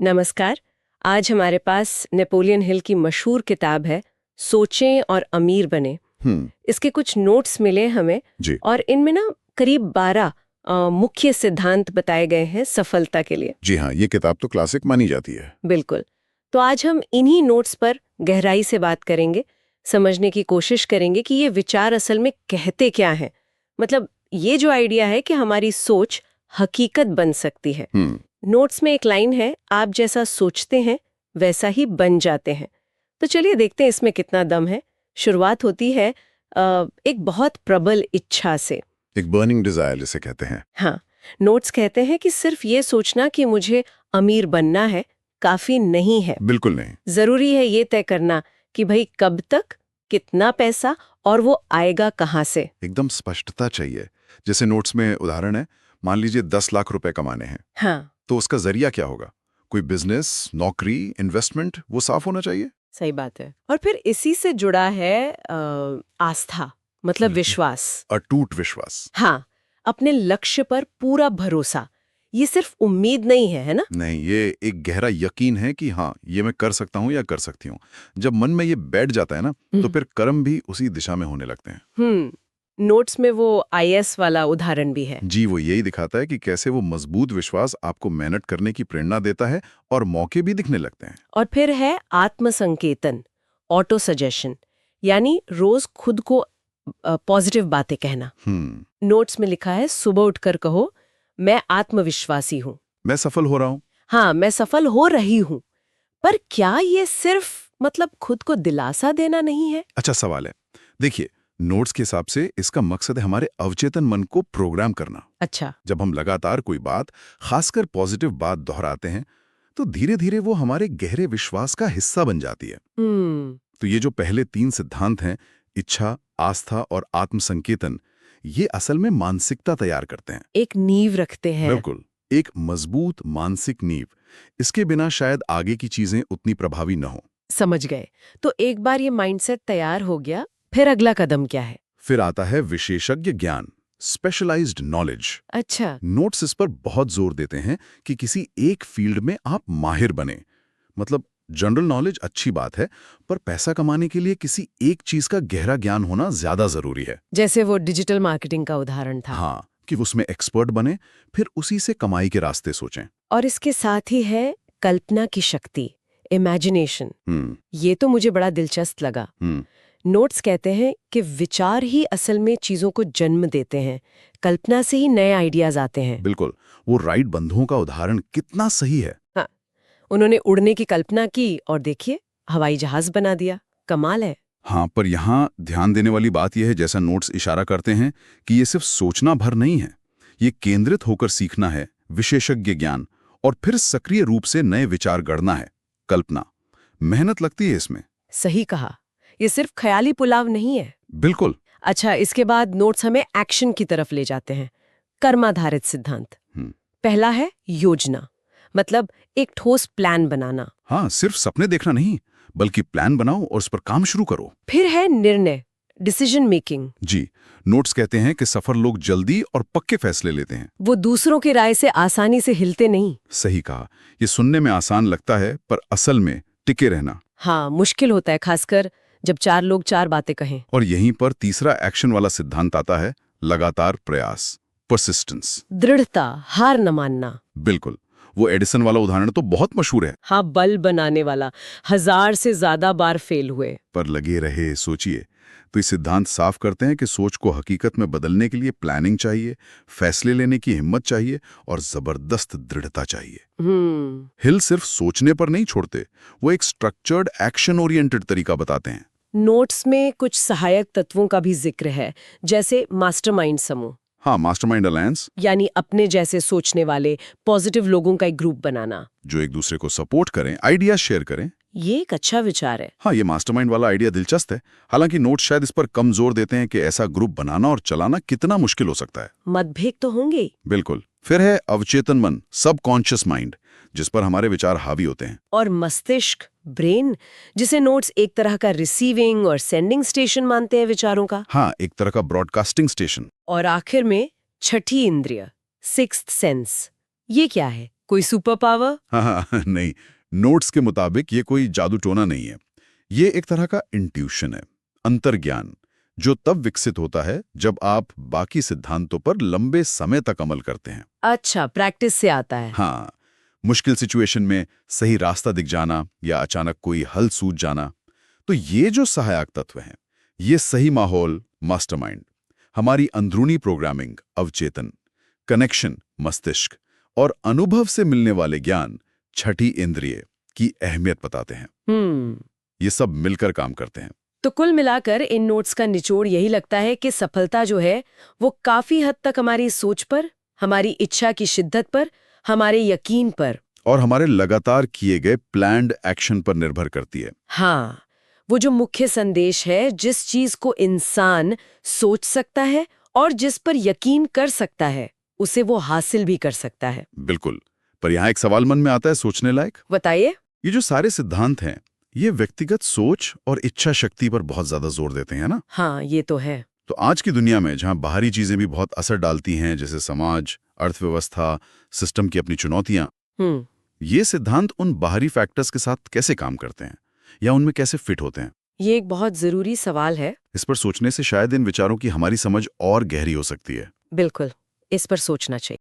नमस्कार। आज हमारे पास नेपोलियन हिल की मशहूर किताब है सोचें और अमीर बने। इसके कुछ नोट्स मिले हमें जी। और इनमें ना करीब 12 मुख्य सिद्धांत बताए गए हैं सफलता के लिए। जी हाँ, ये किताब तो क्लासिक मानी जाती है। बिल्कुल। तो आज हम इन्हीं नोट्स पर गहराई से बात करेंगे, समझने की कोशिश करेंगे कि ये विचार असल में कहते क्या हैं। मतलब ये जो आइडिया है कि हमारी सोच हकीकत बन सकती है। नोट्स में एक लाइन है, आप जैसा सोचते हैं वैसा ही बन जाते हैं। तो चलिए देखते हैं इसमें कितना दम है। शुरुआत होती है एक बहुत प्रबल इच्छा से। एक बर्निंग डिजायर जिसे कहते हैं। हाँ, नोट्स कहते हैं कि सिर्फ ये सोचना कि मुझे अमीर बनना है काफी नहीं है। बिल्कुल नहीं। जरूरी है ये तय करना कि भाई कब तक, कितना पैसा और वो आएगा कहाँ से। एकदम स्पष्टता चाहिए। जैसे नोट्स में उदाहरण है, मान लीजिए 10 लाख रुपए कमाने हैं, हाँ, तो उसका जरिया क्या होगा? कोई बिजनेस, नौकरी, इन्वेस्टमेंट, वो साफ होना चाहिए। सही बात है। और फिर इसी से जुड़ा है आस्था, मतलब विश्वास। अटूट विश्वास। हाँ, अपने लक्ष्य पर पूरा भरोसा। ये सिर्फ उम्मीद नहीं है ना? नहीं, ये एक गहरा यकीन है कि हाँ, ये मैं कर सकता हूँ या कर सकती हूँ। जब मन में ये बैठ जाता है ना, तो फिर कर्म भी उसी दिशा में होने लगते हैं। नोट्स में वो आईएएस वाला उदाहरण भी है। जी, वो यही दिखाता है कि कैसे वो मजबूत विश्वास आपको मेहनत करने की प्रेरणा देता है और मौके भी दिखने लगते हैं। और फिर है आत्मसंकेतन, ऑटो सजेशन, यानी रोज खुद को पॉजिटिव बातें कहना। नोट्स में लिखा है, सुबह उठकर कहो, मैं आत्मविश्वासी हूँ। मैं सफल हो रहा हूँ। हाँ, मैं सफल हो रही हूँ। पर क्या ये सिर्फ मतलब खुद को दिलासा देना नहीं है? अच्छा सवाल है। देखिए, नोट्स के हिसाब से इसका मकसद है हमारे अवचेतन मन को प्रोग्राम करना। अच्छा। जब हम लगातार कोई बात, खासकर पॉजिटिव बात दोहराते हैं, तो धीरे धीरे वो हमारे गहरे विश्वास का हिस्सा बन जाती है। तो ये जो पहले 3 सिद्धांत हैं, इच्छा, आस्था और आत्मसंकेतन, ये असल में मानसिकता तैयार करते हैं। एक नींव रखते हैं। बिल्कुल, एक मजबूत मानसिक नींव। इसके बिना शायद आगे की चीजें उतनी प्रभावी न हो। समझ गए। तो एक बार ये माइंडसेट तैयार हो गया, फिर अगला कदम क्या है? फिर आता है विशेषज्ञ ज्ञान, स्पेशलाइज्ड नॉलेज। अच्छा। नोट्स इस पर बहुत जोर देते हैं कि किसी एक फील्ड में आप माहिर बने। मतलब जनरल नॉलेज अच्छी बात है, पर पैसा कमाने के लिए किसी एक चीज का गहरा ज्ञान होना ज्यादा जरूरी है। जैसे वो डिजिटल मार्केटिंग का उदाहरण था। हाँ, कि उसमें एक्सपर्ट बने, फिर उसी से कमाई के रास्ते सोचें। और इसके साथ ही है कल्पना की शक्ति, इमेजिनेशन। ये तो मुझे बड़ा दिलचस्प लगा। नोट्स कहते हैं कि विचार ही असल में चीजों को जन्म देते हैं, कल्पना से ही नए आइडियाज आते हैं। बिल्कुल, वो राइट बंधुओं का उदाहरण कितना सही है। हाँ, उन्होंने उड़ने की कल्पना की और देखिए हवाई जहाज बना दिया। कमाल है। हाँ, पर यहाँ ध्यान देने वाली बात यह है, जैसा नोट्स इशारा करते हैं, कि ये सिर्फ सोचना भर नहीं है। ये केंद्रित होकर सीखना है, विशेषज्ञ ज्ञान, और फिर सक्रिय रूप से नए विचार गढ़ना है, कल्पना। मेहनत लगती है इसमें। सही कहा, ये सिर्फ ख्याली पुलाव नहीं है। बिल्कुल। अच्छा, इसके बाद नोट्स हमें एक्शन की तरफ ले जाते हैं। कर्माधारित सिद्धांत। पहला है योजना, मतलब एक ठोस प्लान बनाना। हाँ, सिर्फ सपने देखना नहीं, बल्कि प्लान बनाओ और उस पर काम शुरू करो। फिर है निर्णय, डिसीजन मेकिंग। जी, नोट्स कहते हैं कि सफल लोग जल्दी और पक्के फैसले लेते हैं। वो दूसरों की राय से आसानी से हिलते नहीं। सही कहा। ये सुनने में आसान लगता है, पर असल में टिके रहना। हाँ, मुश्किल होता है, खासकर जब 4 लोग 4 बातें कहें। और यहीं पर तीसरा एक्शन वाला सिद्धांत आता है, लगातार प्रयास, परसिस्टेंस। दृढ़ता, हार न मानना। बिल्कुल, वो एडिसन वाला उदाहरण तो बहुत मशहूर है। हाँ, बल्ब बनाने वाला 1000 से ज्यादा बार फेल हुए, पर लगे रहे। सोचिए, तो ये सिद्धांत साफ करते हैं कि सोच को हकीकत में बदलने के लिए प्लानिंग चाहिए, फैसले लेने की हिम्मत चाहिए और जबरदस्त दृढ़ता चाहिए। हिल सिर्फ सोचने पर नहीं छोड़ते, वो एक स्ट्रक्चर्ड एक्शन ओरिएंटेड तरीका बताते हैं। नोट्स में कुछ सहायक तत्वों का भी जिक्र है, जैसे मास्टरमाइंड समूह। हाँ, मास्टरमाइंड अलायंस, यानी अपने जैसे सोचने वाले पॉजिटिव लोगों का एक ग्रुप बनाना, जो एक दूसरे को सपोर्ट करें, आइडिया शेयर करें। ये एक अच्छा विचार है। हाँ, ये मास्टरमाइंड वाला आइडिया दिलचस्प है। हालांकि नोट शायद इस पर कम जोर देते हैं कि ऐसा ग्रुप बनाना और चलाना कितना मुश्किल हो सकता है। मतभेद तो होंगे ही। बिल्कुल। फिर है अवचेतन मन, सबकॉन्शियस माइंड, जिस पर हमारे विचार हावी होते हैं। और मस्तिष्क, ब्रेन, जिसे नोट्स एक तरह का रिसीविंग और सेंडिंग स्टेशन मानते हैं विचारों का। हाँ, एक तरह का ब्रॉडकास्टिंग स्टेशन। और आखिर में छठी इंद्रिय, सिक्स्थ सेंस। ये क्या है? कोई सुपर पावर? हाँ, नहीं, नोट्स के मुताबिक ये कोई जादू टोना नहीं है। ये एक तरह का इंट्यूशन है, अंतर्ज्ञान, जो तब विकसित होता है जब आप बाकी सिद्धांतों पर लंबे समय तक अमल करते हैं। अच्छा, प्रैक्टिस से आता है। हाँ, मुश्किल सिचुएशन में सही रास्ता दिख जाना या अचानक कोई हल सूझ जाना। तो ये जो सहायक तत्व हैं, ये सही माहौल, मास्टरमाइंड, हमारी अंदरूनी प्रोग्रामिंग, अवचेतन, कनेक्शन, मस्तिष्क और अनुभव से मिलने वाले ज्ञान, छठी इंद्रिय की अहमियत बताते हैं। ये सब मिलकर काम करते हैं। तो कुल मिलाकर इन नोट्स का निचोड़ यही लगता है कि सफलता जो है वो काफी हद तक हमारी सोच पर, हमारी इच्छा की शिद्दत पर, हमारे यकीन पर और हमारे लगातार किए गए प्लान्ड एक्शन पर निर्भर करती है। हाँ, वो जो मुख्य संदेश है, जिस चीज को इंसान सोच सकता है और जिस पर यकीन कर सकता है, उसे वो हासिल भी कर सकता है। बिल्कुल। पर यहाँ एक सवाल मन में आता है सोचने लायक। बताइए। ये जो सारे सिद्धांत हैं, ये व्यक्तिगत सोच और इच्छा शक्ति पर बहुत ज्यादा जोर देते हैं ना? हाँ, ये तो है। तो आज की दुनिया में जहाँ बाहरी चीजें भी बहुत असर डालती हैं, जैसे समाज, अर्थव्यवस्था, सिस्टम की अपनी चुनौतियां, ये सिद्धांत उन बाहरी फैक्टर्स के साथ कैसे काम करते हैं या उनमें कैसे फिट होते हैं? ये एक बहुत जरूरी सवाल है। इस पर सोचने से शायद इन विचारों की हमारी समझ और गहरी हो सकती है। बिल्कुल, इस पर सोचना चाहिए।